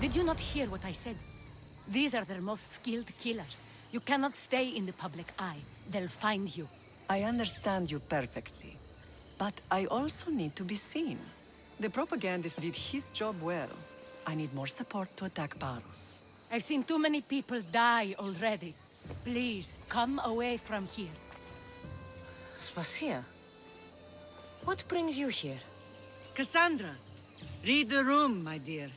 Did you not hear what I said? These are their most skilled killers. You cannot stay in the public eye. They'll find you. I understand you perfectly. But I also need to be seen. The propagandist did his job well. I need more support to attack Paros. I've seen too many people die already. Please, come away from here. Spacia, what brings you here? Cassandra, read the room, my dear.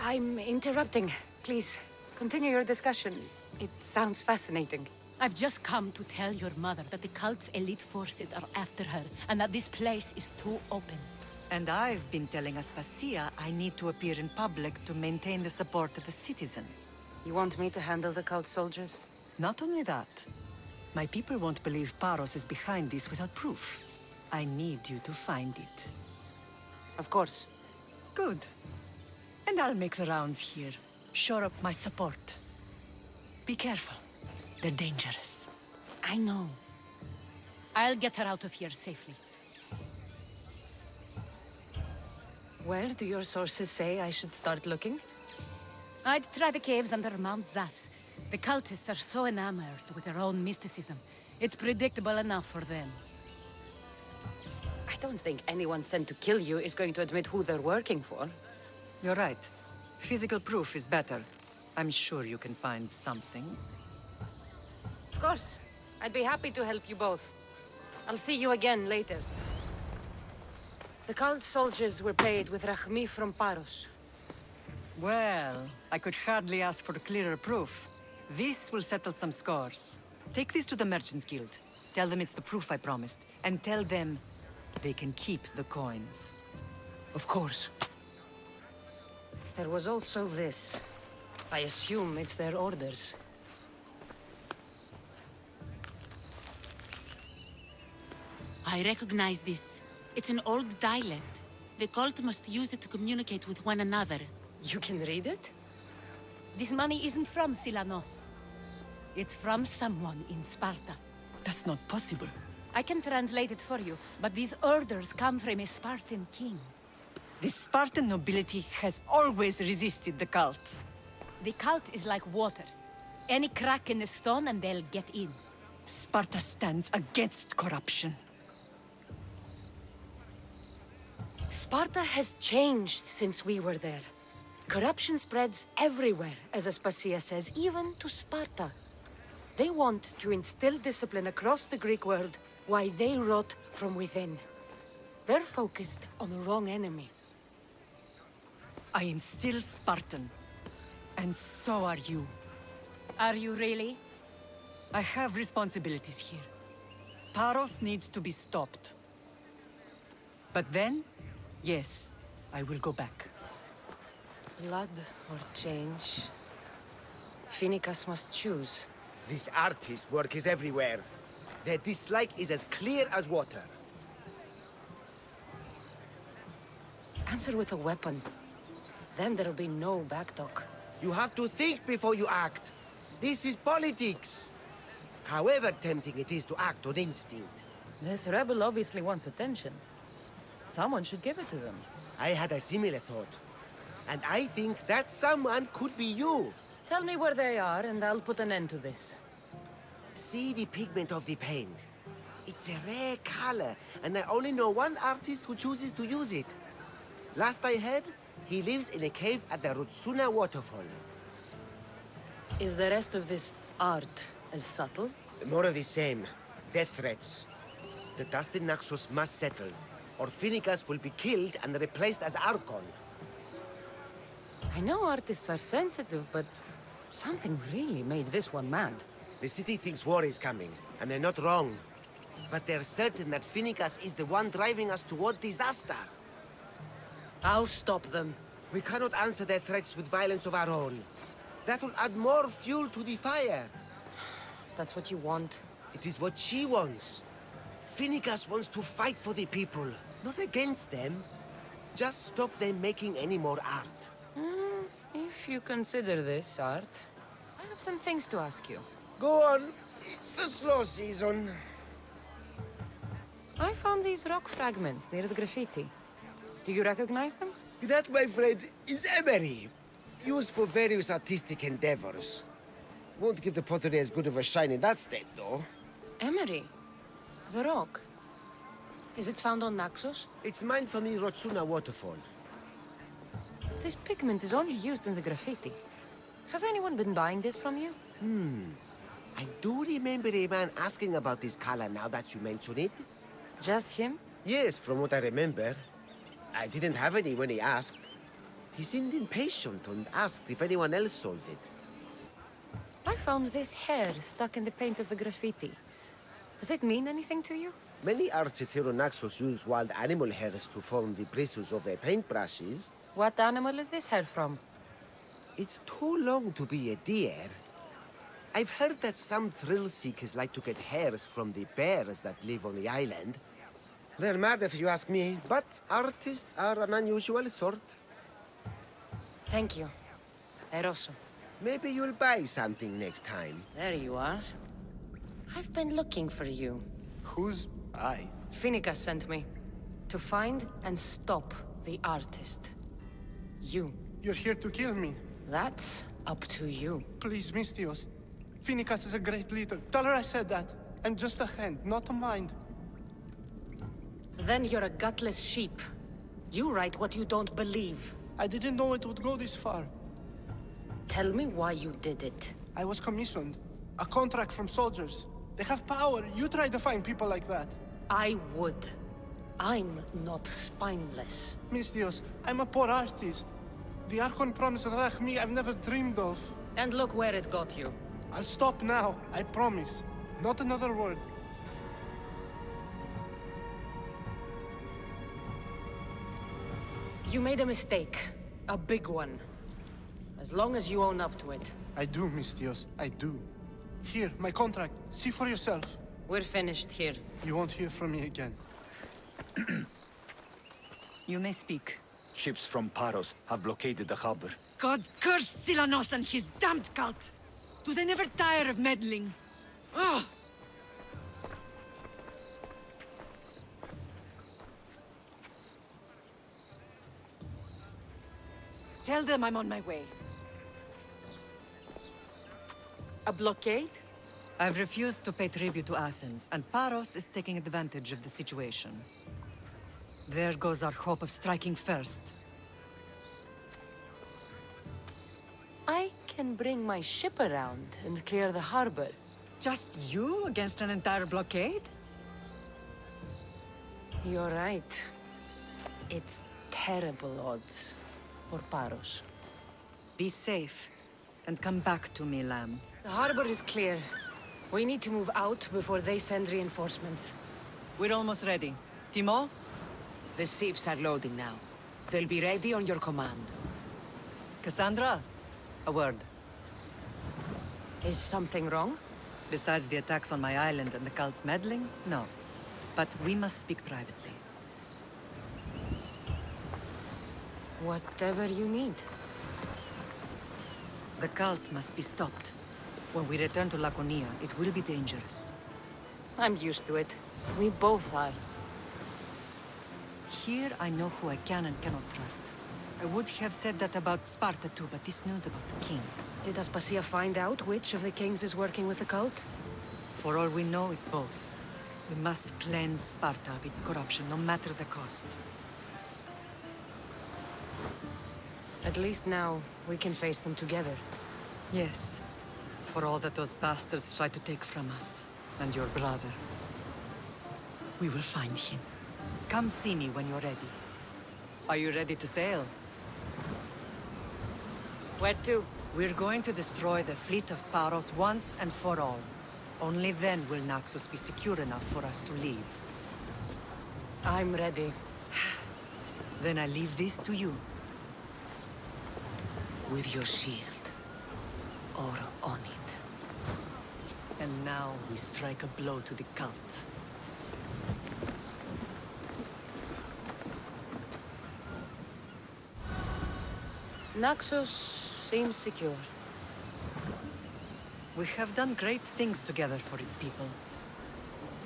I'm interrupting. Please, continue your discussion. It sounds fascinating. I've just come to tell your mother that the cult's elite forces are after her, and that this place is too open. And I've been telling Aspasia I need to appear in public to maintain the support of the citizens. You want me to handle the cult soldiers? Not only that, my people won't believe Paros is behind this without proof. I need you to find it. Of course. Good. And I'll make the rounds here. Shore up my support. Be careful. They're dangerous. I know. I'll get her out of here safely. Where do your sources say I should start looking? I'd try the caves under Mount Zas. The cultists are so enamored with their own mysticism. It's predictable enough for them. I don't think anyone sent to kill you is going to admit who they're working for. You're right. Physical proof is better. I'm sure you can find something. Of course. I'd be happy to help you both. I'll see you again later. The cult soldiers were paid with Rachmi from Paros. Well, I could hardly ask for clearer proof. This will settle some scores. Take this to the Merchants Guild. Tell them it's the proof I promised. And tell them they can keep the coins. Of course. There was also this. I assume it's their orders. I recognize this. It's an old dialect. The cult must use it to communicate with one another. You can read it? This money isn't from Silanos. It's from someone in Sparta. That's not possible. I can translate it for you, but these orders come from a Spartan king. The Spartan nobility has always resisted the cult. The cult is like water. Any crack in the stone and they'll get in. Sparta stands against corruption. Sparta has changed since we were there. Corruption spreads everywhere, as Aspasia says, even to Sparta. They want to instill discipline across the Greek world, while they rot from within. They're focused on the wrong enemy. I am still Spartan. And so are you. Are you really? I have responsibilities here. Paros needs to be stopped. But then, yes, I will go back. Blood or change? Phoenicus must choose. This artist's work is everywhere. Their dislike is as clear as water. Answer with a weapon. Then there'll be no backtalk. You have to think before you act. This is politics. However tempting it is to act on instinct. This rebel obviously wants attention. Someone should give it to them. I had a similar thought. And I think that someone could be you. Tell me where they are, and I'll put an end to this. See the pigment of the paint. It's a rare color, and I only know one artist who chooses to use it. Last I heard, he lives in a cave at the Rutsuna waterfall. Is the rest of this art as subtle? More of the same. Death threats. The dust in Naxos must settle, or Phoenicus will be killed and replaced as Archon. I know artists are sensitive, but something really made this one mad. The city thinks war is coming, and they're not wrong. But they're certain that Phoenicus is the one driving us toward disaster. I'll stop them. We cannot answer their threats with violence of our own. That will add more fuel to the fire. If that's what you want. It is what she wants. Phoenicus wants to fight for the people, not against them. Just stop them making any more art. If you consider this art, I have some things to ask you. Go on. It's the slow season. I found these rock fragments near the graffiti. Do you recognize them? That, my friend, is emery. Used for various artistic endeavors. Won't give the pottery as good of a shine in that state, though. Emery? The rock? Is it found on Naxos? It's mined from the Rotsuna waterfall. This pigment is only used in the graffiti. Has anyone been buying this from you? I do remember a man asking about this color now that you mention it. Just him? Yes, from what I remember. I didn't have any when he asked. He seemed impatient and asked if anyone else sold it. I found this hair stuck in the paint of the graffiti. Does it mean anything to you? Many artists here on Naxos use wild animal hairs to form the bristles of their paintbrushes. What animal is this hair from? It's too long to be a deer. I've heard that some thrill seekers like to get hairs from the bears that live on the island. They're mad if you ask me, but artists are an unusual sort. Thank you. Eroso. Maybe you'll buy something next time. There you are. I've been looking for you. Who's I? Finicus sent me. To find and stop the artist. You. You're here to kill me. That's up to you. Please, Mystios. Finicus is a great leader. Tell her I said that. I'm just a hand, not a mind. Then you're a gutless sheep. You write what you don't believe. I didn't know it would go this far. Tell me why you did it. I was commissioned. A contract from soldiers. They have power. You try to find people like that. I would. I'm not spineless. Mystios, I'm a poor artist. The Archon promised Rachmi I've never dreamed of. And look where it got you. I'll stop now, I promise. Not another word. You made a mistake. A big one. As long as you own up to it. I do, Mystios, I do. Here, my contract. See for yourself. We're finished here. You won't hear from me again. You may speak. Ships from Paros have blockaded the harbor. God curse Silanos and his damned cult! Do they never tire of meddling? Ah! Tell them I'm on my way. A blockade? I've refused to pay tribute to Athens, and Paros is taking advantage of the situation. There goes our hope of striking first. I can bring my ship around and clear the harbor. Just you against an entire blockade? You're right. It's terrible odds for Paros. Be safe, and come back to me, lamb. The harbor is clear. We need to move out before they send reinforcements. We're almost ready. Timo? The ships are loading now. They'll be ready on your command. Cassandra? A word. Is something wrong? Besides the attacks on my island and the cult's meddling? No. But we must speak privately. Whatever you need. The cult must be stopped. When we return to Laconia, it will be dangerous. I'm used to it. We both are. Here I know who I can and cannot trust. I would have said that about Sparta too, but this news about the king. Did Aspasia find out which of the kings is working with the cult? For all we know, it's both. We must cleanse Sparta of its corruption, no matter the cost. At least now, we can face them together. Yes. For all that those bastards tried to take from us, and your brother. We will find him. Come see me when you're ready. Are you ready to sail? Where to? We're going to destroy the fleet of Paros once and for all. Only then will Naxos be secure enough for us to leave. I'm ready. Then I leave this to you. With your shield. Or on it. And now we strike a blow to the cult. Naxos seems secure. We have done great things together for its people.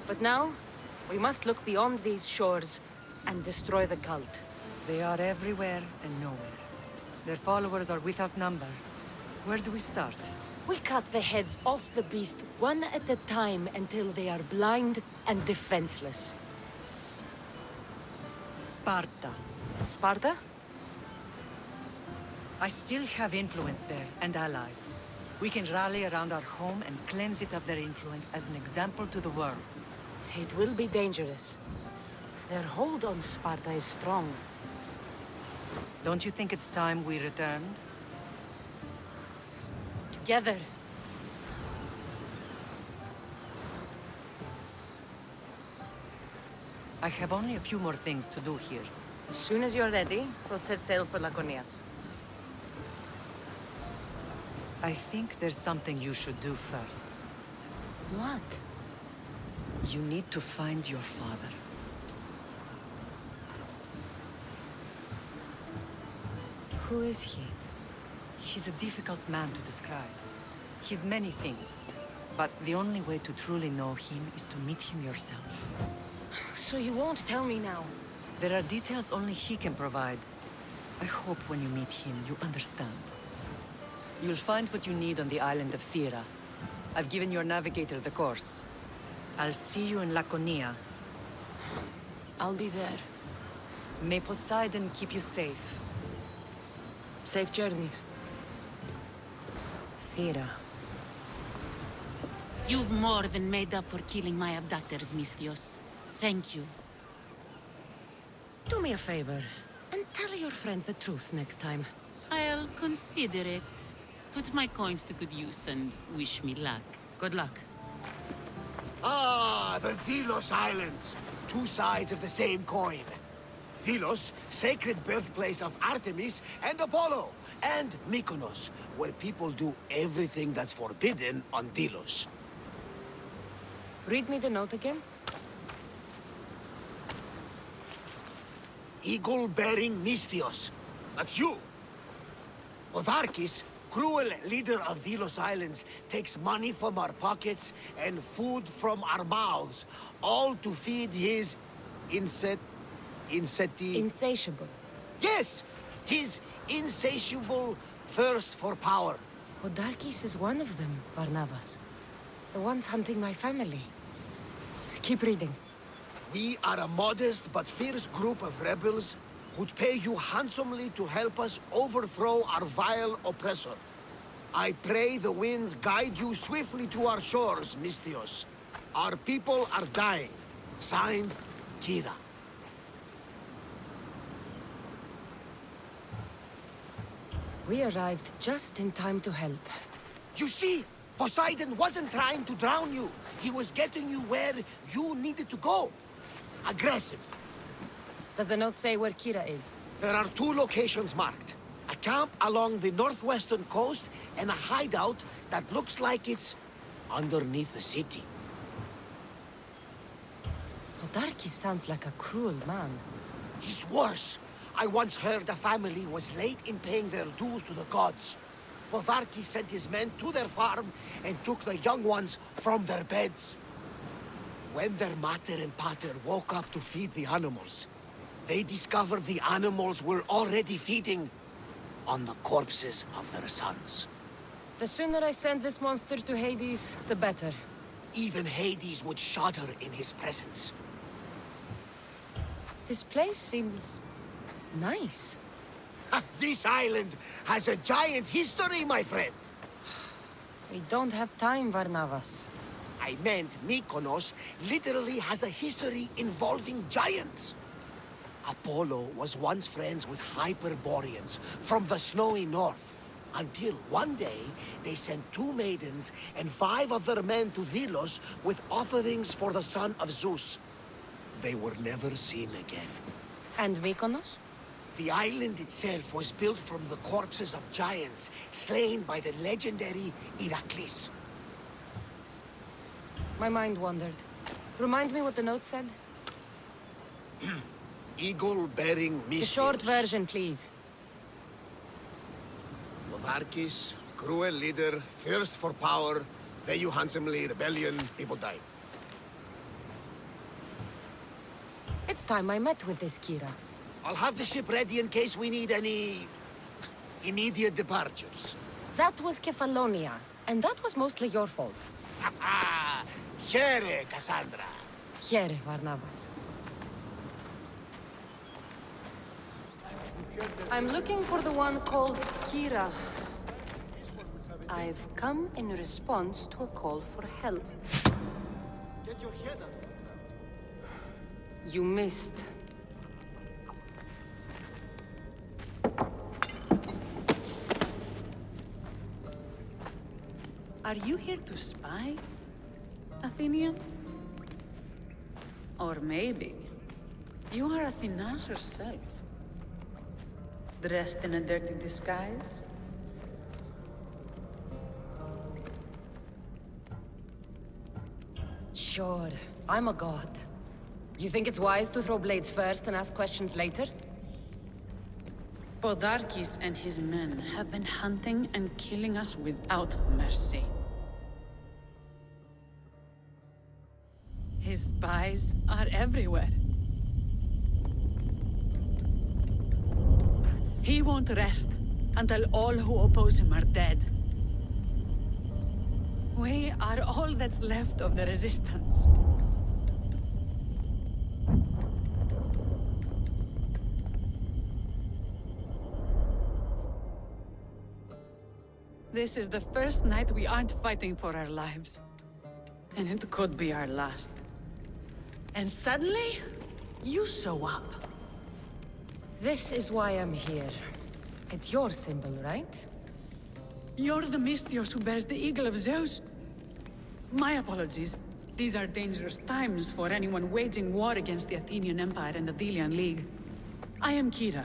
But now, we must look beyond these shores and destroy the cult. They are everywhere and nowhere. Their followers are without number. Where do we start? We cut the heads off the beast one at a time until they are blind and defenseless. Sparta. Sparta? I still have influence there, and allies. We can rally around our home and cleanse it of their influence as an example to the world. It will be dangerous. Their hold on Sparta is strong. Don't you think it's time we returned? Together. I have only a few more things to do here. As soon as you're ready, we'll set sail for Laconia. I think there's something you should do first. What? You need to find your father. Who is he? He's a difficult man to describe. He's many things, but the only way to truly know him is to meet him yourself. So you won't tell me now? There are details only he can provide. I hope when you meet him, you understand. You'll find what you need on the island of Thera. I've given your navigator the course. I'll see you in Laconia. I'll be there. May Poseidon keep you safe. Safe journeys. Thera. You've more than made up for killing my abductors, Misthios. Thank you. Do me a favor, and tell your friends the truth next time. I'll consider it. Put my coins to good use and wish me luck. Good luck. Ah, the Delos Islands. Two sides of the same coin. Delos, sacred birthplace of Artemis and Apollo. And Mykonos, where people do everything that's forbidden on Delos. Read me the note again. Eagle-bearing Misthios. That's you. Otharkis, cruel leader of Delos Islands, takes money from our pockets and food from our mouths, all to feed his Insatiable. Yes! His insatiable thirst for power. Odarkis is one of them, Varnavas. The ones hunting my family. Keep reading. We are a modest but fierce group of rebels who'd pay you handsomely to help us overthrow our vile oppressor. I pray the winds guide you swiftly to our shores, Misthios. Our people are dying. Signed, Kira. We arrived just in time to help. You see, Poseidon wasn't trying to drown you. He was getting you where you needed to go. Aggressive. Does the note say where Kira is? There are two locations marked. A camp along the northwestern coast and a hideout that looks like it's underneath the city. Odarkis sounds like a cruel man. He's worse. I once heard the family was late in paying their dues to the gods. Otharkis sent his men to their farm and took the young ones from their beds. When their mater and pater woke up to feed the animals, they discovered the animals were already feeding on the corpses of their sons. The sooner I send this monster to Hades, the better. Even Hades would shudder in his presence. This place seems nice. This island has a giant history, my friend. We don't have time, Varnavas. I meant Mykonos literally has a history involving giants. Apollo was once friends with Hyperboreans from the snowy north, until one day they sent 2 maidens and 5 of their men to Delos with offerings for the son of Zeus. They were never seen again. And Mykonos? The island itself was built from the corpses of giants slain by the legendary Heracles. My mind wandered. Remind me what the note said? Eagle-bearing Misthios. The short version, please. Otharkis, cruel leader, thirst for power, pay you handsomely, rebellion, people die. It's time I met with this Kira. I'll have the ship ready in case we need any... immediate departures. That was Kefalonia, and that was mostly your fault. Here, Cassandra. Here, Barnabas. I'm looking for the one called Kira. I've come in response to a call for help. Get your head up. You missed. Are you here to spy, Athenian? Or maybe you are Athena herself, dressed in a dirty disguise? Sure, I'm a god. You think it's wise to throw blades first and ask questions later? Podarkis and his men have been hunting and killing us without mercy. His spies are everywhere. He won't rest until all who oppose him are dead. We are all that's left of the resistance. This is the first night we aren't fighting for our lives. And it could be our last. And suddenly, you show up. This is why I'm here. It's your symbol, right? You're the Mystios who bears the eagle of Zeus. My apologies. These are dangerous times for anyone waging war against the Athenian Empire and the Delian League. I am Kira.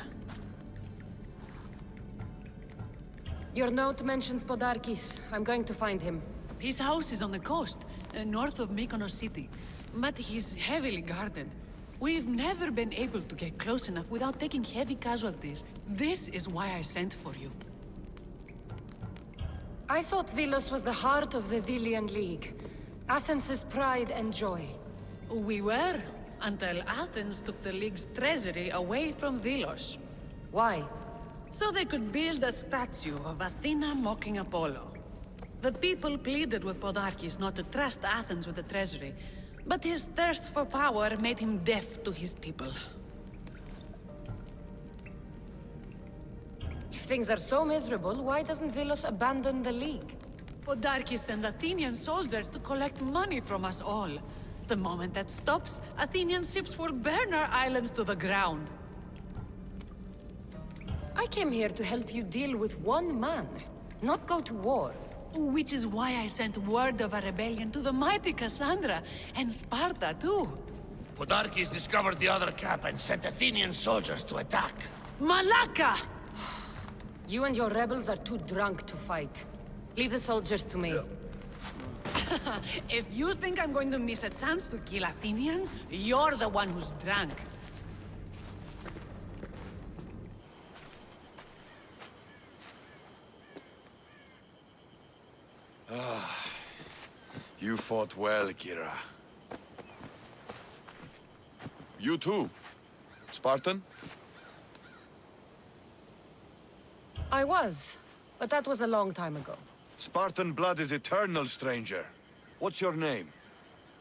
Your note mentions Podarkis. I'm going to find him. His house is on the coast, north of Mykonos city. But he's heavily guarded. We've never been able to get close enough without taking heavy casualties. This is why I sent for you. I thought Delos was the heart of the Delian League. Athens' pride and joy. We were, until Athens took the League's treasury away from Delos. Why? So they could build a statue of Athena mocking Apollo. The people pleaded with Podarkis not to trust Athens with the treasury, but his thirst for power made him deaf to his people. If things are so miserable, why doesn't Delos abandon the League? Podarkis sends Athenian soldiers to collect money from us all. The moment that stops, Athenian ships will burn our islands to the ground. I came here to help you deal with one man, not go to war. Which is why I sent word of a rebellion to the mighty Cassandra, and Sparta too. Podarkis discovered the other cap and sent Athenian soldiers to attack. Malaka! You and your rebels are too drunk to fight. Leave the soldiers to me. If you think I'm going to miss a chance to kill Athenians, you're the one who's drunk. You fought well, Kira. You too. Spartan? I was, but that was a long time ago. Spartan blood is eternal, stranger. What's your name?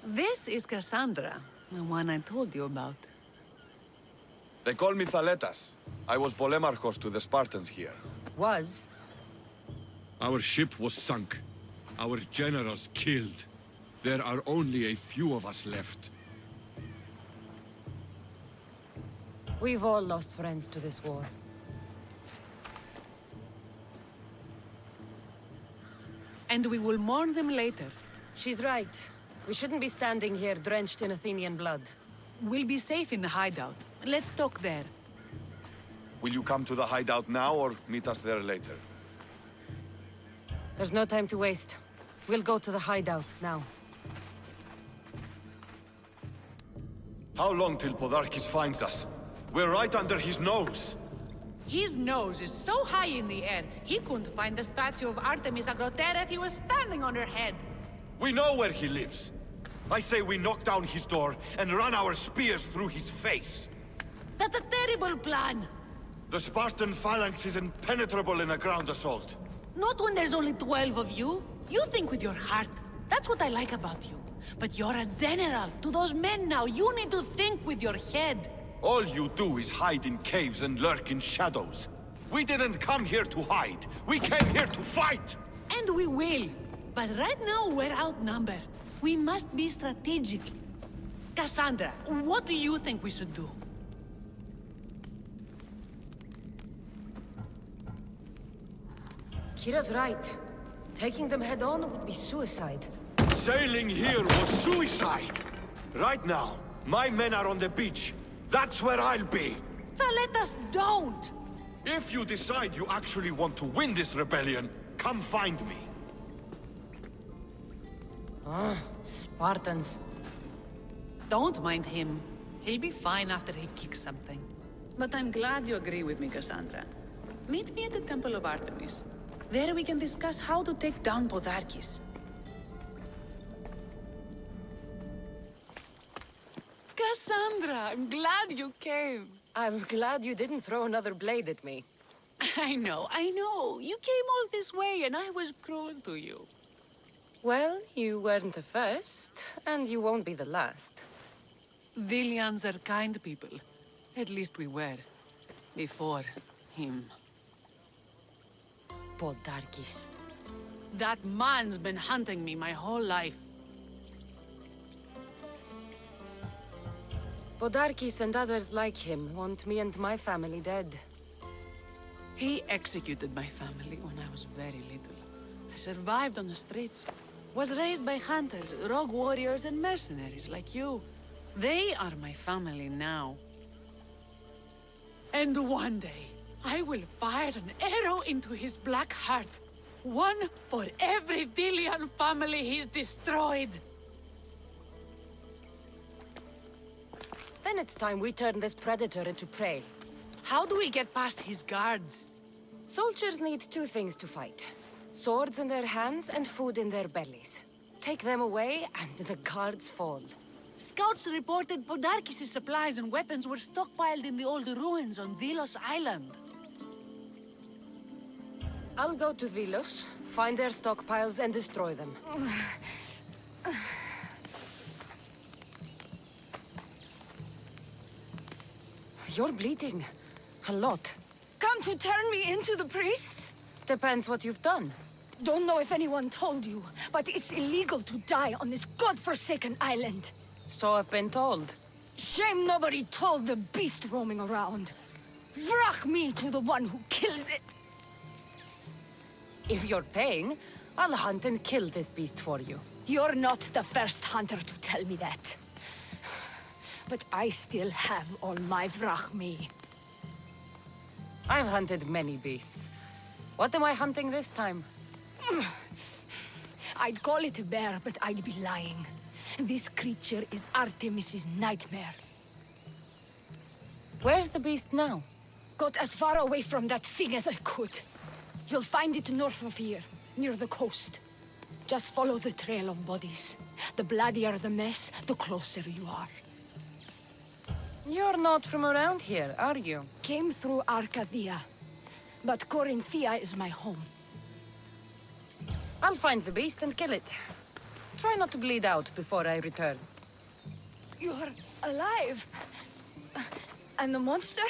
This is Cassandra, the one I told you about. They call me Thaletas. I was Polemarchos to the Spartans here. Was? Our ship was sunk. Our generals killed. There are only a few of us left. We've all lost friends to this war. And we will mourn them later. She's right. We shouldn't be standing here drenched in Athenian blood. We'll be safe in the hideout. Let's talk there. Will you come to the hideout now or meet us there later? There's no time to waste. We'll go to the hideout now. How long till Podarkis finds us? We're right under his nose. His nose is so high in the air, he couldn't find the statue of Artemis Agrotera if he was standing on her head. We know where he lives. I say we knock down his door and run our spears through his face. That's a terrible plan! The Spartan phalanx is impenetrable in a ground assault. Not when there's only 12 of you. You think with your heart. That's what I like about you. But you're a general. To those men now, you need to think with your head. All you do is hide in caves and lurk in shadows. We didn't come here to hide. We came here to fight! And we will. But right now, we're outnumbered. We must be strategic. Cassandra, what do you think we should do? Kira's right. Taking them head on would be suicide. Sailing here was suicide! Right now, my men are on the beach. That's where I'll be! Then let us don't! If you decide you actually want to win this rebellion, come find me. Spartans. Don't mind him. He'll be fine after he kicks something. But I'm glad you agree with me, Cassandra. Meet me at the Temple of Artemis. There we can discuss how to take down Podarkis. Cassandra, I'm glad you came. I'm glad you didn't throw another blade at me. I know. You came all this way and I was cruel to you. Well, you weren't the first, and you won't be the last. Vilians are kind people. At least we were. Before him. Podarkis. That man's been hunting me my whole life. Podarkis and others like him want me and my family dead. He executed my family when I was very little. I survived on the streets. Was raised by hunters, rogue warriors, and mercenaries like you. They are my family now. And one day, I will fire an arrow into his black heart. One for every Delian family he's destroyed. Then it's time we turn this predator into prey. How do we get past his guards? Soldiers need two things to fight. Swords in their hands and food in their bellies. Take them away, and the guards fall. Scouts reported Podarkis' supplies and weapons were stockpiled in the old ruins on Delos Island. I'll go to Delos, find their stockpiles, and destroy them. You're bleeding. A lot. Come to turn me into the priests? Depends what you've done. Don't know if anyone told you, but it's illegal to die on this godforsaken island. So I've been told. Shame nobody told the beast roaming around. Vrach me to the one who kills it. If you're paying, I'll hunt and kill this beast for you. You're not the first hunter to tell me that. But I still have all my vrach me. I've hunted many beasts. What am I hunting this time? I'd call it a bear, but I'd be lying. This creature is Artemis's nightmare. Where's the beast now? Got as far away from that thing as I could. You'll find it north of here, near the coast. Just follow the trail of bodies. The bloodier the mess, the closer you are. You're not from around here, are you? Came through Arcadia. But Corinthia is my home. I'll find the beast and kill it. Try not to bleed out before I return. You're alive. And the monster?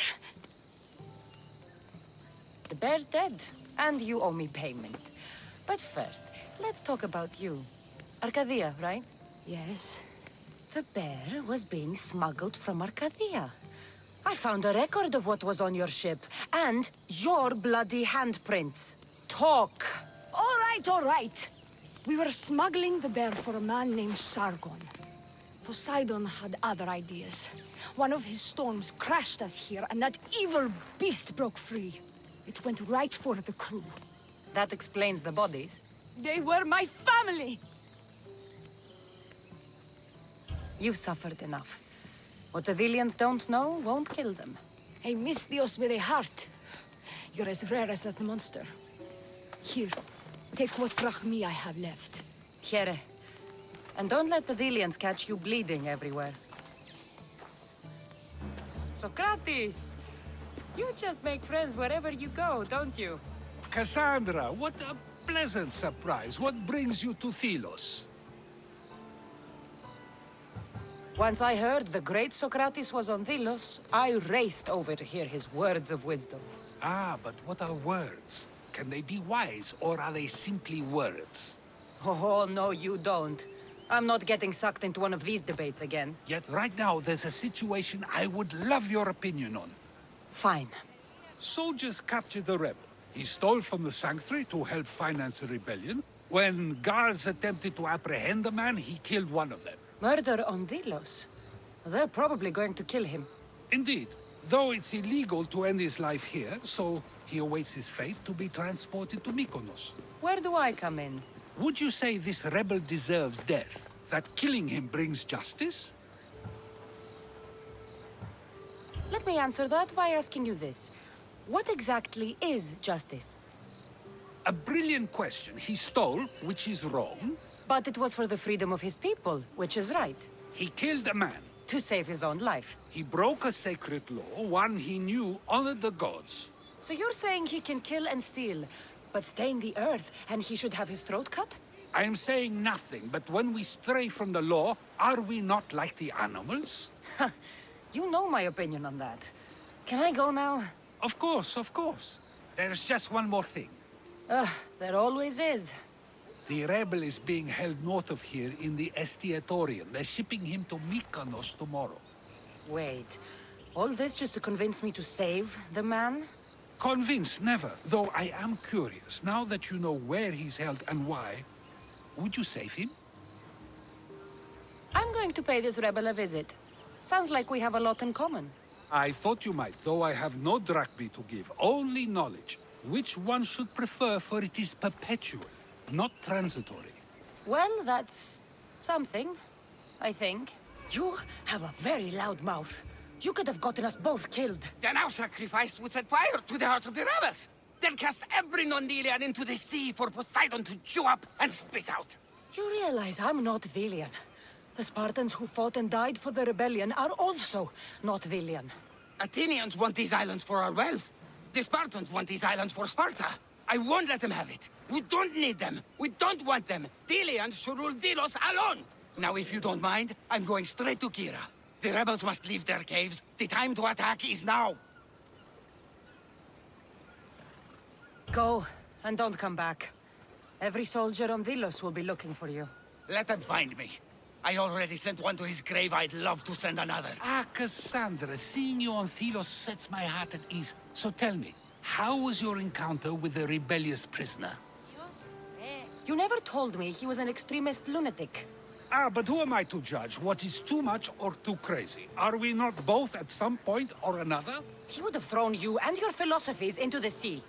The bear's dead, and you owe me payment. But first, let's talk about you. Arcadia, right? Yes. The bear was being smuggled from Arcadia. I found a record of what was on your ship, and your bloody handprints. Talk! All right. We were smuggling the bear for a man named Sargon. Poseidon had other ideas. One of his storms crashed us here, and that evil beast broke free. It went right for the crew. That explains the bodies. They were my family! You've suffered enough. What the Vilians don't know won't kill them. A Misthios with a heart. You're as rare as that monster. Here, take what frachmi I have left. Here. And don't let the Vilians catch you bleeding everywhere. Socrates! You just make friends wherever you go, don't you? Cassandra, what a pleasant surprise. What brings you to Thelos? Once I heard the great Socrates was on Delos, I raced over to hear his words of wisdom. Ah, but what are words? Can they be wise, or are they simply words? Oh, no, you don't. I'm not getting sucked into one of these debates again. Yet right now, there's a situation I would love your opinion on. Fine. Soldiers captured the rebel. He stole from the sanctuary to help finance the rebellion. When guards attempted to apprehend the man, he killed one of them. Murder on Delos? They're probably going to kill him. Indeed, though it's illegal to end his life here, so he awaits his fate to be transported to Mykonos. Where do I come in? Would you say this rebel deserves death? That killing him brings justice? Let me answer that by asking you this. What exactly is justice? A brilliant question. He stole, which is wrong. But it was for the freedom of his people, which is right. He killed a man. To save his own life. He broke a sacred law, one he knew honored the gods. So you're saying he can kill and steal, but stain the earth, and he should have his throat cut? I am saying nothing, but when we stray from the law, are we not like the animals? You know my opinion on that. Can I go now? Of course, of course. There's just one more thing. There always is. The rebel is being held north of here in the Estiatorium. They're shipping him to Mykonos tomorrow. Wait, all this just to convince me to save the man? Convinced, never. Though I am curious, now that you know where he's held and why, would you save him? I'm going to pay this rebel a visit. Sounds like we have a lot in common. I thought you might, though I have no drachmi to give, only knowledge. Which one should prefer, for it is perpetual, not transitory. Well, that's something, I think. You have a very loud mouth. You could have gotten us both killed. Then our sacrifice would set fire to the hearts of the rebels. Then cast every non-Delian into the sea for Poseidon to chew up and spit out. You realize I'm not Delian. The Spartans who fought and died for the rebellion are also not Delian. Athenians want these islands for our wealth. The Spartans want these islands for Sparta. I won't let them have it. We don't need them. We don't want them. Delians should rule Delos alone. Now, if you don't mind, I'm going straight to Kira. The rebels must leave their caves. The time to attack is now. Go, and don't come back. Every soldier on Delos will be looking for you. Let them find me. I already sent one to his grave. I'd love to send another. Ah, Cassandra, seeing you on Thelos sets my heart at ease. So tell me, how was your encounter with the rebellious prisoner? You never told me he was an extremist lunatic. Ah, but who am I to judge what is too much or too crazy? Are we not both at some point or another? He would have thrown you and your philosophies into the sea.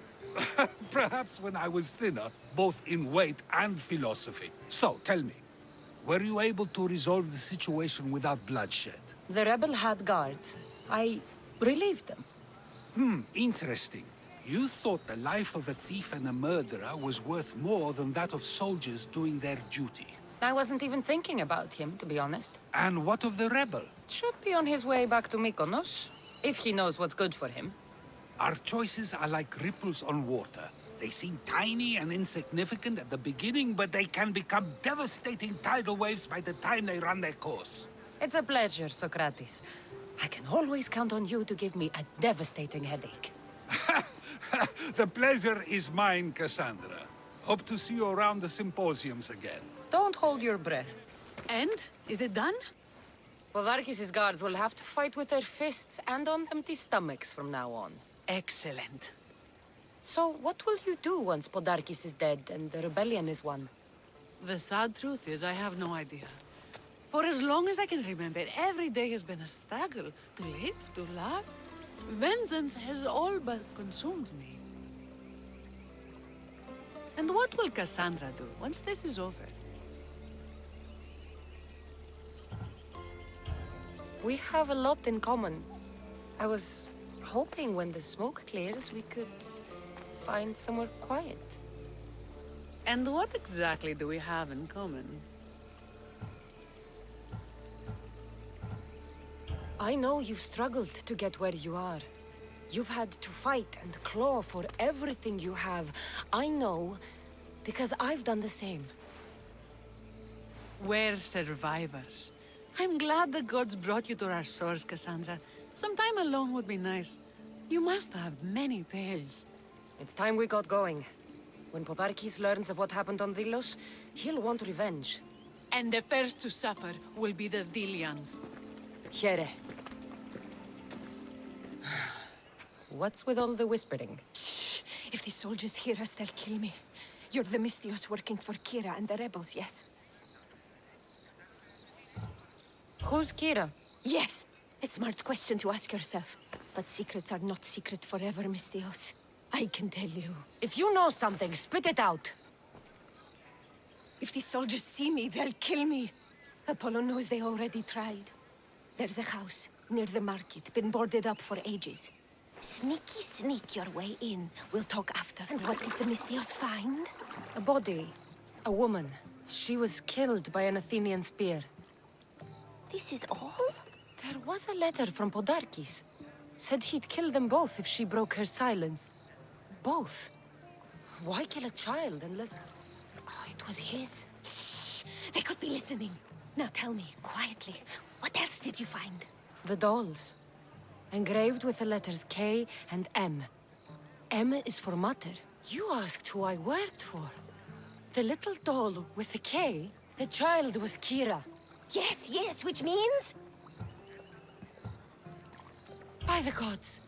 Perhaps when I was thinner, both in weight and philosophy. So, tell me, were you able to resolve the situation without bloodshed? The rebel had guards. I relieved them. Interesting. You thought the life of a thief and a murderer was worth more than that of soldiers doing their duty. I wasn't even thinking about him, to be honest. And what of the rebel? Should be on his way back to Mykonos, if he knows what's good for him. Our choices are like ripples on water. They seem tiny and insignificant at the beginning, but they can become devastating tidal waves by the time they run their course. It's a pleasure, Socrates. I can always count on you to give me a devastating headache. The pleasure is mine, Cassandra. Hope to see you around the symposiums again. Don't hold your breath. And? Is it done? Podarkis' guards will have to fight with their fists and on empty stomachs from now on. Excellent. So, what will you do once Podarkis is dead and the rebellion is won? The sad truth is I have no idea. For as long as I can remember, every day has been a struggle to live, to love. Vengeance has all but consumed me. And what will Cassandra do once this is over? We have a lot in common. I was hoping when the smoke clears, we could find somewhere quiet. And what exactly do we have in common? I know you've struggled to get where you are. You've had to fight and claw for everything you have. I know, because I've done the same. We're survivors. I'm glad the gods brought you to our source, Cassandra. Some time alone would be nice. You must have many tales. It's time we got going. When Podarkis learns of what happened on Delos, he'll want revenge. And the first to suffer will be the Dilians. Here. What's with all the whispering? Shh! If the soldiers hear us, they'll kill me. You're the Mystios working for Kira and the rebels, yes? Who's Kira? Yes! A smart question to ask yourself. But secrets are not secret forever, Mystios. I can tell you. If you know something, spit it out! If the soldiers see me, they'll kill me. Apollo knows they already tried. There's a house near the market, been boarded up for ages. Sneak your way in. We'll talk after. And what did the Mystios find? A body. A woman. She was killed by an Athenian spear. This is all? There was a letter from Podarkis. Said he'd kill them both if she broke her silence. Both? Why kill a child unless... Oh, it was his. Shh! They could be listening. Now tell me, quietly, what else did you find? The dolls. Engraved with the letters K and M. M is for Mater. You asked who I worked for. The little doll with the K, the child was Kira. Yes, which means? By the gods,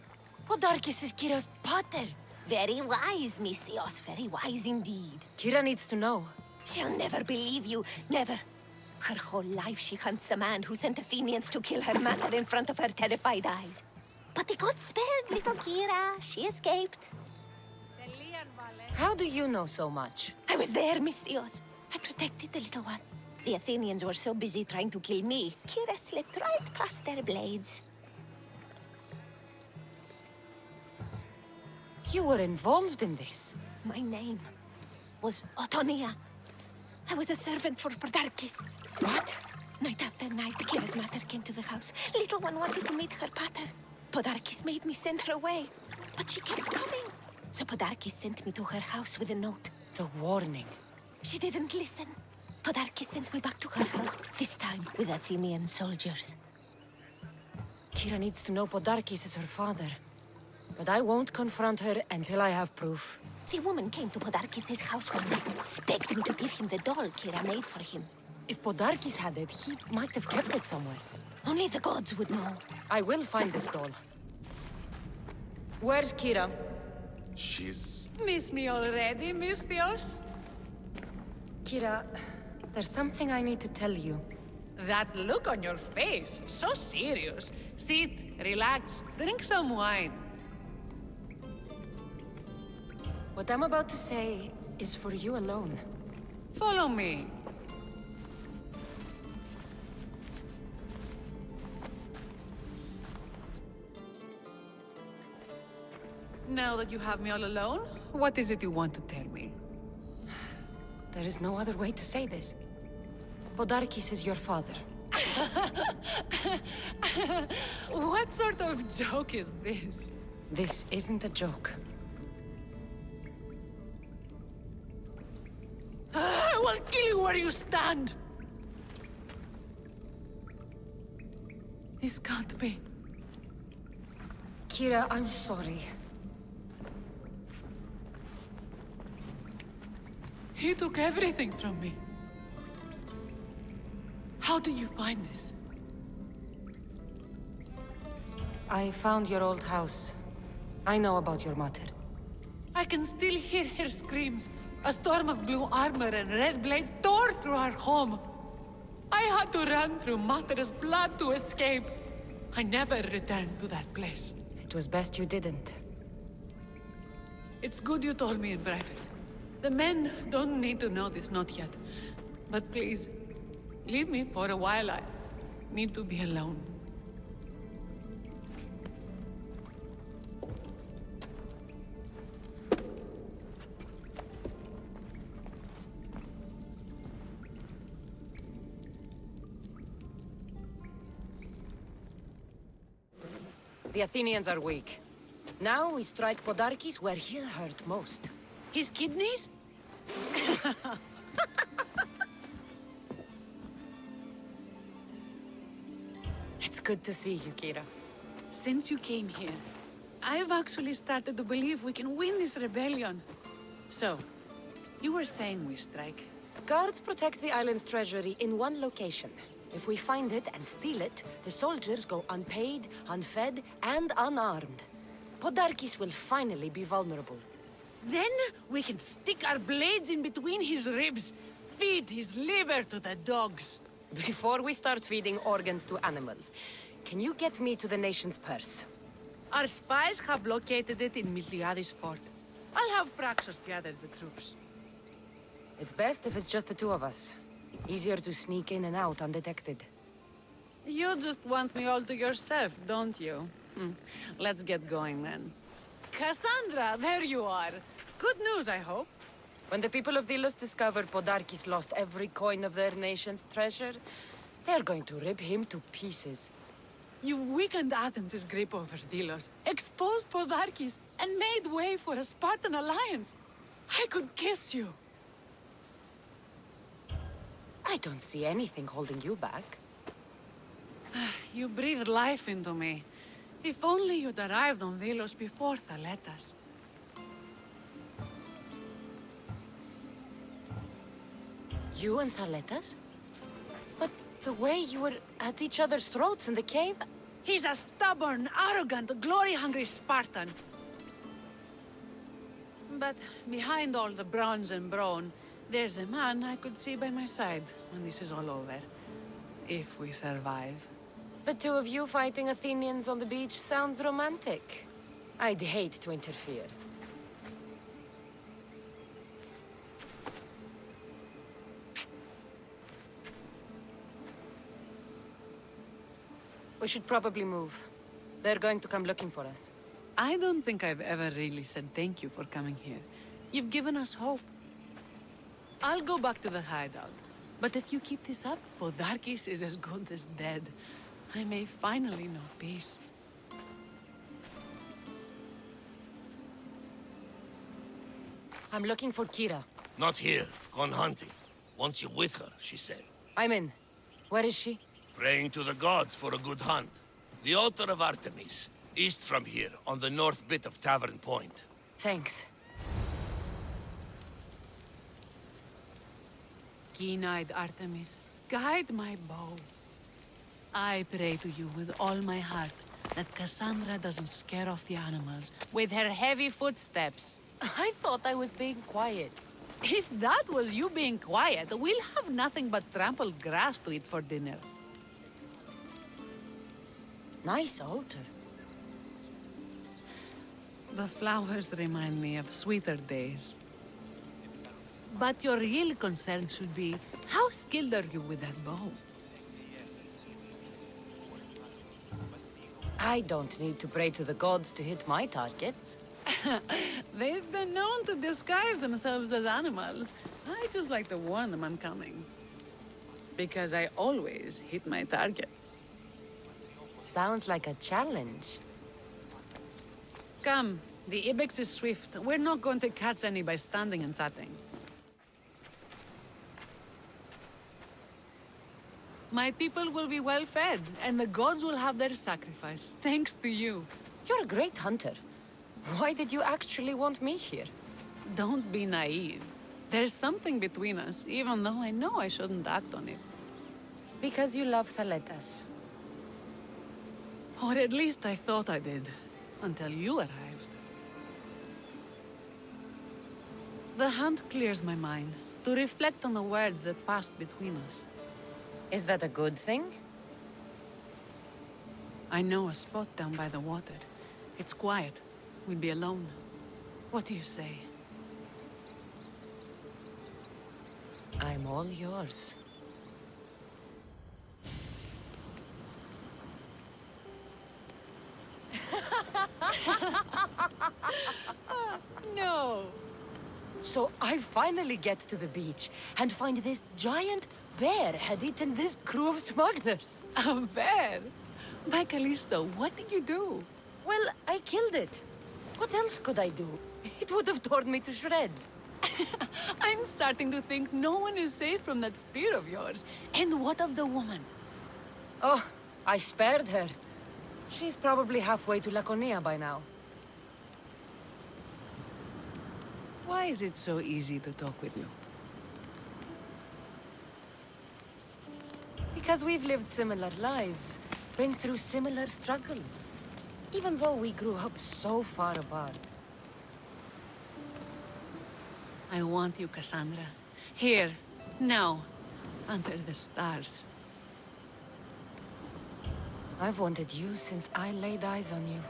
Podarkis is Kira's pater. Very wise, Mystios, very wise indeed. Kira needs to know. She'll never believe you, never. Her whole life she hunts the man who sent Athenians to kill her mater in front of her terrified eyes. But the gods spared little Kira. She escaped. How do you know so much? I was there, Mystios. I protected the little one. The Athenians were so busy trying to kill me, Kira slipped right past their blades. You were involved in this. My name was Otonia. I was a servant for Podarkis. What? Night after night, Kira's mater came to the house. Little one wanted to meet her pater. Podarkis made me send her away, but she kept coming. So Podarkis sent me to her house with a note. The warning. She didn't listen. Podarkis sent me back to her house, this time with Athenian soldiers. Kira needs to know Podarkis is her father. But I won't confront her until I have proof. The woman came to Podarkis' house one night, begged me to give him the doll Kira made for him. If Podarkis had it, he might have kept it somewhere. Only the gods would know. I will find this doll. Where's Kira? She's... Miss me already, Mystios? Kira, there's something I need to tell you. That look on your face, so serious. Sit, relax, drink some wine. What I'm about to say is for you alone. Follow me. Now that you have me all alone, what is it you want to tell me? There is no other way to say this. Podarkis is your father. What sort of joke is this? This isn't a joke. I will kill you where you stand! This can't be. Kira, I'm sorry. He took everything from me. How did you find this? I found your old house. I know about your mother. I can still hear her screams. A storm of blue armor and red blades tore through our home. I had to run through Mater's blood to escape. I never returned to that place. It was best you didn't. It's good you told me in private. The men don't need to know this, not yet. But please, leave me for a while. I need to be alone. The Athenians are weak. Now we strike Podarkes where he'll hurt most. His kidneys? It's good to see you, Kira. Since you came here, I've actually started to believe we can win this rebellion. So, you were saying we strike? Guards protect the island's treasury in one location. If we find it and steal it, the soldiers go unpaid, unfed, and unarmed. Podarkes will finally be vulnerable. Then we can stick our blades in between his ribs, feed his liver to the dogs. Before we start feeding organs to animals, can you get me to the nation's purse? Our spies have located it in Miltiades' fort. I'll have Praxos gather the troops. It's best if it's just the two of us. Easier to sneak in and out undetected. You just want me all to yourself, don't you? Let's get going then. Cassandra, there you are. Good news, I hope. When the people of Delos discover Podarkes lost every coin of their nation's treasure, they're going to rip him to pieces. You weakened Athens' grip over Delos, exposed Podarkes, and made way for a Spartan alliance. I could kiss you. I don't see anything holding you back. You breathed life into me. If only you'd arrived on Delos before Thaletas. You and Thaletas? But the way you were at each other's throats in the cave... He's a stubborn, arrogant, glory-hungry Spartan. But behind all the bronze and brawn, there's a man I could see by my side when this is all over. If we survive. The two of you fighting Athenians on the beach sounds romantic. I'd hate to interfere. We should probably move. They're going to come looking for us. I don't think I've ever really said thank you for coming here. You've given us hope. I'll go back to the hideout. But if you keep this up, Podarkes is as good as dead. I may finally know peace. I'm looking for Kira. Not here. Gone hunting. Wants you with her, she said. I'm in. Where is she? Praying to the gods for a good hunt. The altar of Artemis, east from here, on the north bit of Tavern Point. Thanks. Keen-eyed Artemis, guide my bow. I pray to you with all my heart that Cassandra doesn't scare off the animals with her heavy footsteps. I thought I was being quiet. If that was you being quiet, we'll have nothing but trampled grass to eat for dinner. Nice altar. The flowers remind me of sweeter days. But your real concern should be, how skilled are you with that bow? I don't need to pray to the gods to hit my targets. They've been known to disguise themselves as animals. I just like to warn them I'm coming. Because I always hit my targets. Sounds like a challenge. Come, the ibex is swift. We're not going to catch any by standing and chatting. My people will be well fed, and the gods will have their sacrifice, thanks to you. You're a great hunter. Why did you actually want me here? Don't be naive. There's something between us, even though I know I shouldn't act on it. Because you love Thaletas. Or at least I thought I did, until you arrived. The hunt clears my mind, to reflect on the words that passed between us. Is that a good thing? I know a spot down by the water. It's quiet. We'll be alone. What do you say? I'm all yours. No! So I finally get to the beach and find this giant bear had eaten this crew of smugglers. A bear? By Callisto, what did you do? Well, I killed it. What else could I do? It would have torn me to shreds. I'm starting to think no one is safe from that spear of yours. And what of the woman? Oh, I spared her. She's probably halfway to Laconia by now. Why is it so easy to talk with you? Because we've lived similar lives, been through similar struggles. Even though we grew up so far apart. I want you, Cassandra. Here, now, under the stars. I've wanted you since I laid eyes on you.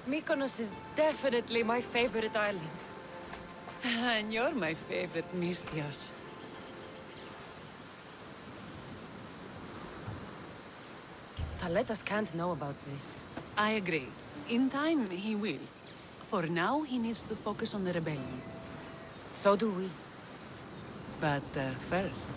Mykonos is definitely my favorite island. And you're my favorite, Mystios. Thaletas can't know about this. I agree. In time, he will. For now, he needs to focus on the rebellion. So do we. But first...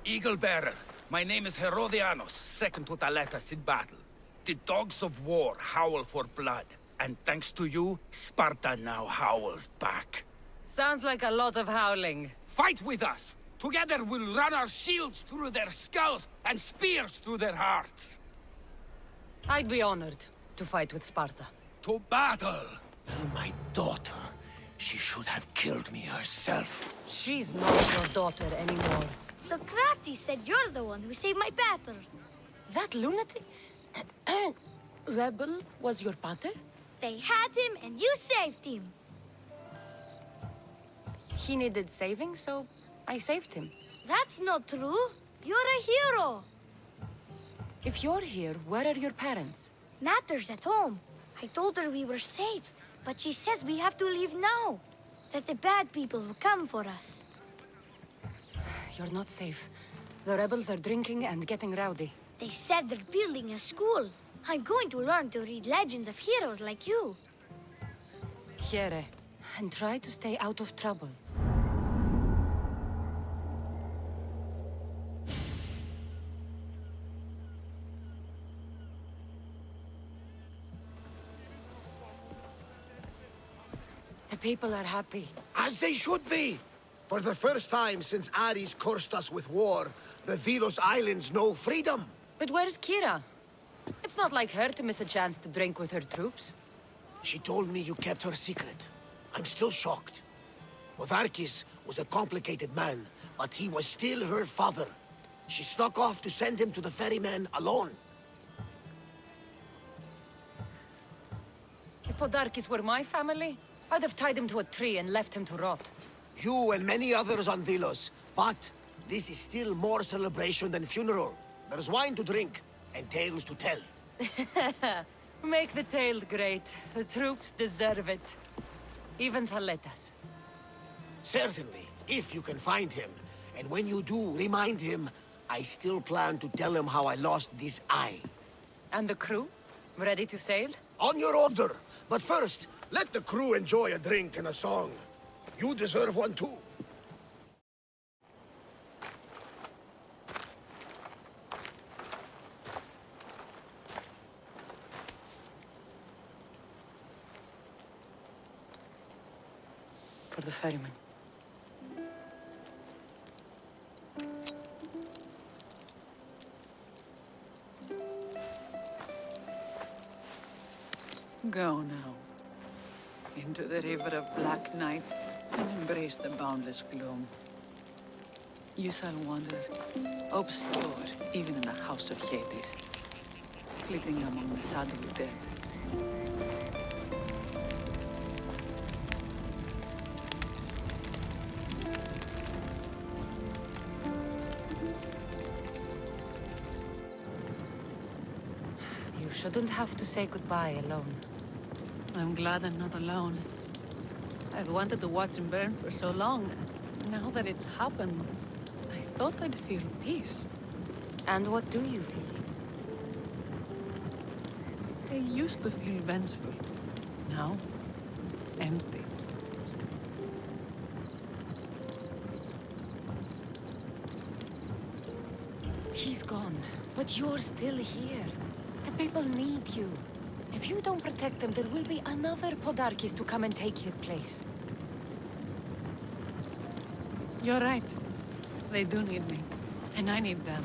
Eagle Bearer, my name is Herodianos, second to Thaletas in battle. The dogs of war howl for blood, and thanks to you, Sparta now howls back. Sounds like a lot of howling. Fight with us! Together we'll run our shields through their skulls and spears through their hearts! I'd be honored to fight with Sparta. To battle! My daughter. She should have killed me herself. She's not your daughter anymore. Socrates said you're the one who saved my pater. That lunatic... Rebel was your pater? They had him and you saved him. He needed saving, so I saved him. That's not true. You're a hero. If you're here, where are your parents? Matter's at home. I told her we were safe, but she says we have to leave now. That the bad people will come for us. You're not safe. The rebels are drinking and getting rowdy. They said they're building a school. I'm going to learn to read legends of heroes like you. Here, and try to stay out of trouble. The people are happy. As they should be. For the first time since Ares cursed us with war, the Delos Islands know freedom. But where's Kira? It's not like her to miss a chance to drink with her troops. She told me you kept her secret. I'm still shocked. Podarkis was a complicated man, but he was still her father. She snuck off to send him to the ferryman alone. If Podarkis were my family, I'd have tied him to a tree and left him to rot. You and many others on Delos. But this is still more celebration than funeral. There's wine to drink and tales to tell. Make the tale great. The troops deserve it. Even Thaletas. Certainly, if you can find him. And when you do, remind him, I still plan to tell him how I lost this eye. And the crew? Ready to sail? On your order. But first, let the crew enjoy a drink and a song. You deserve one too. For the ferryman. Go now. Into the river of black night and embrace the boundless gloom. You shall wander, obscure, even in the house of Hades, flitting among the shadowy dead. You shouldn't have to say goodbye alone. I'm glad I'm not alone. I've wanted to watch him burn for so long. Now that it's happened, I thought I'd feel peace. And what do you feel? I used to feel vengeful. Now, empty. He's gone, but you're still here. The people need you. If you don't protect them, there will be another Podarkis to come and take his place. You're right. They do need me. And I need them.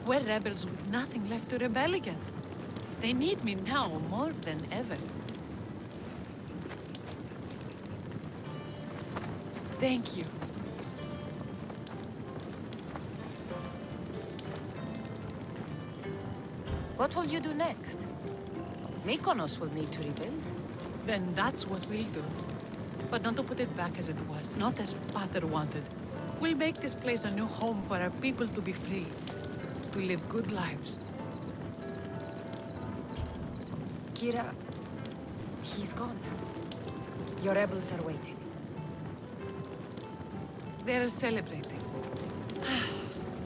We're rebels with nothing left to rebel against. They need me now more than ever. Thank you. What will you do next? Mykonos will need to rebuild. Then that's what we'll do. But not to put it back as it was, not as Pater wanted. We'll make this place a new home for our people to be free, to live good lives. Kira, he's gone. Your rebels are waiting. They're celebrating.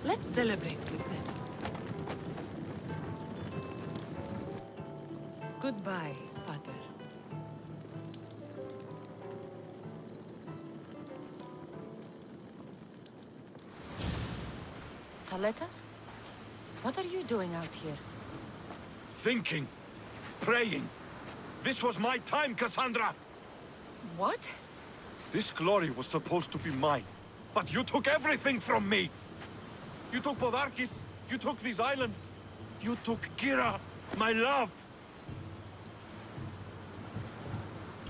Let's celebrate with them. Goodbye, Pater. Thaletas? What are you doing out here? Thinking. Praying. This was my time, Cassandra! What? This glory was supposed to be mine. But you took everything from me! You took Podarkis, you took these islands. You took Kira, my love!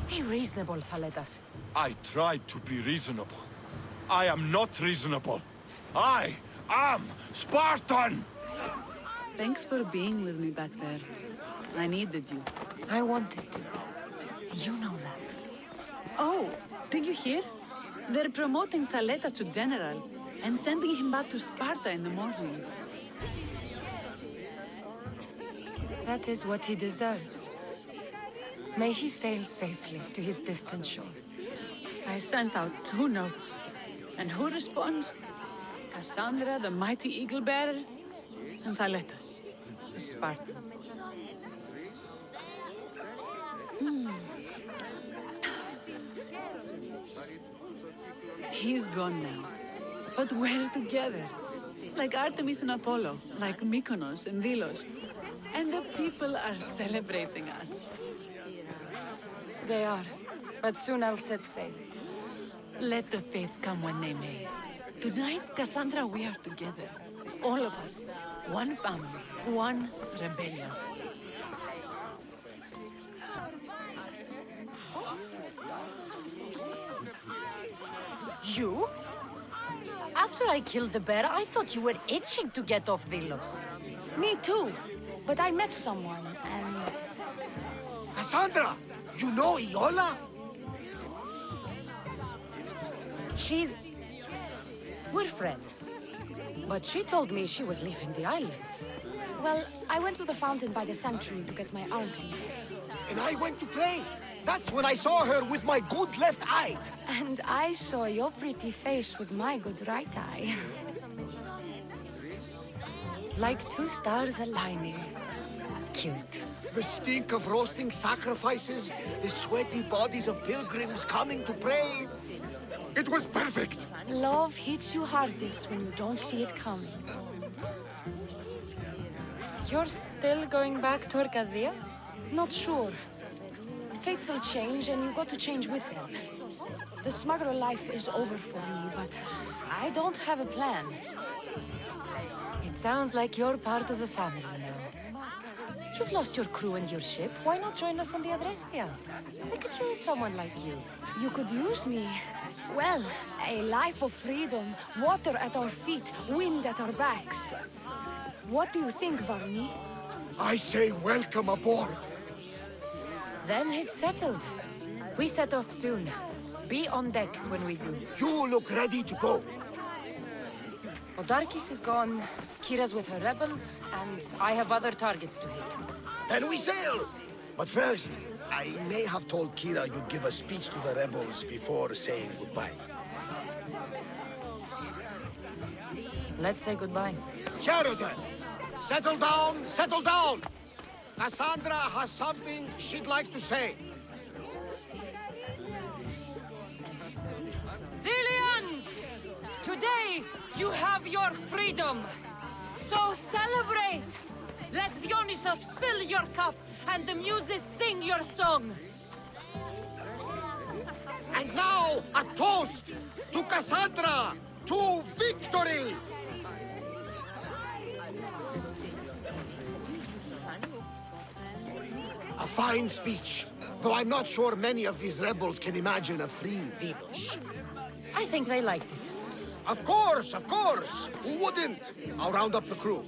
Be reasonable, Thaletas. I tried to be reasonable. I am not reasonable. I am Spartan! Thanks for being with me back there. I needed you. I wanted to. You know that. Oh, did you hear? They're promoting Thaletas to general and sending him back to Sparta in the morning. That is what he deserves. May he sail safely to his distant shore. I sent out 2 notes. And who responds? Cassandra, the mighty eagle bearer, and Thaletas, the Spartan. He's gone now. But we're together. Like Artemis and Apollo, like Mykonos and Delos. And the people are celebrating us. They are. But soon I'll set sail. Let the fates come when they may. Tonight, Cassandra, we are together. All of us. One family. One rebellion. You? After I killed the bear, I thought you were itching to get off Delos. Me too. But I met someone, and... Cassandra! You know Iola? We're friends. But she told me she was leaving the islands. Well, I went to the fountain by the sanctuary to get my arm clean. And I went to pray. That's when I saw her with my good left eye. And I saw your pretty face with my good right eye. Like 2 stars aligning. Cute. The stink of roasting sacrifices, the sweaty bodies of pilgrims coming to pray. It was perfect. Love hits you hardest when you don't see it coming. You're still going back to Arcadia? Not sure. Fates will change, and you got to change with them. The smuggler life is over for me, but I don't have a plan. It sounds like you're part of the family now. You've lost your crew and your ship. Why not join us on the Adrestia? We could use someone like you. You could use me, Well, a life of freedom, water at our feet, wind at our backs. What do you think, Varni? I say welcome aboard. Then it's settled. We set off soon. Be on deck when we do. You look ready to go. Odarkis is gone, Kira's with her rebels, and I have other targets to hit. Then we sail! But first, I may have told Kira you'd give a speech to the rebels before saying goodbye. Let's say goodbye. Sheridan! Settle down, settle down! Cassandra has something she'd like to say. Villians! Today, you have your freedom. So celebrate! Let Dionysos fill your cup, and the muses sing your song. And now, a toast to Cassandra! To victory! A fine speech, though I'm not sure many of these rebels can imagine a free Venus. I think they liked it. Of course, of course! Who wouldn't? I'll round up the crew.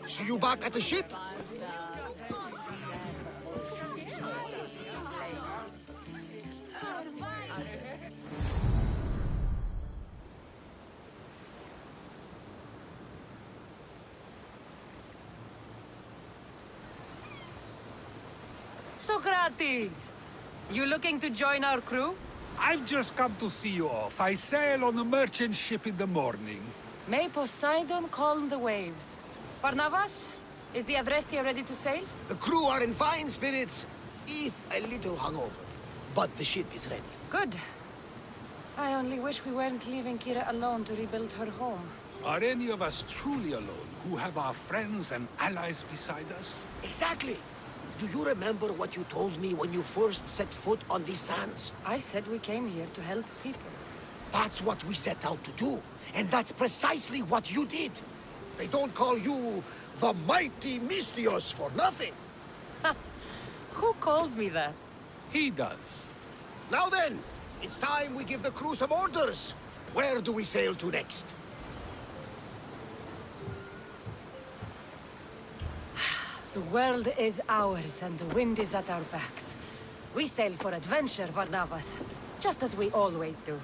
See you back at the ship? Socrates! You looking to join our crew? I've just come to see you off. I sail on a merchant ship in the morning. May Poseidon calm the waves. Barnabas, is the Adrestia ready to sail? The crew are in fine spirits, if a little hungover. But the ship is ready. Good. I only wish we weren't leaving Kira alone to rebuild her home. Are any of us truly alone, who have our friends and allies beside us? Exactly. Do you remember what you told me when you first set foot on these sands? I said we came here to help people. That's what we set out to do. And that's precisely what you did. They don't call you the mighty Mystios for nothing. Who calls me that? He does. Now then, it's time we give the crew some orders. Where do we sail to next? The world is ours and the wind is at our backs. We sail for adventure, Varnavas, just as we always do.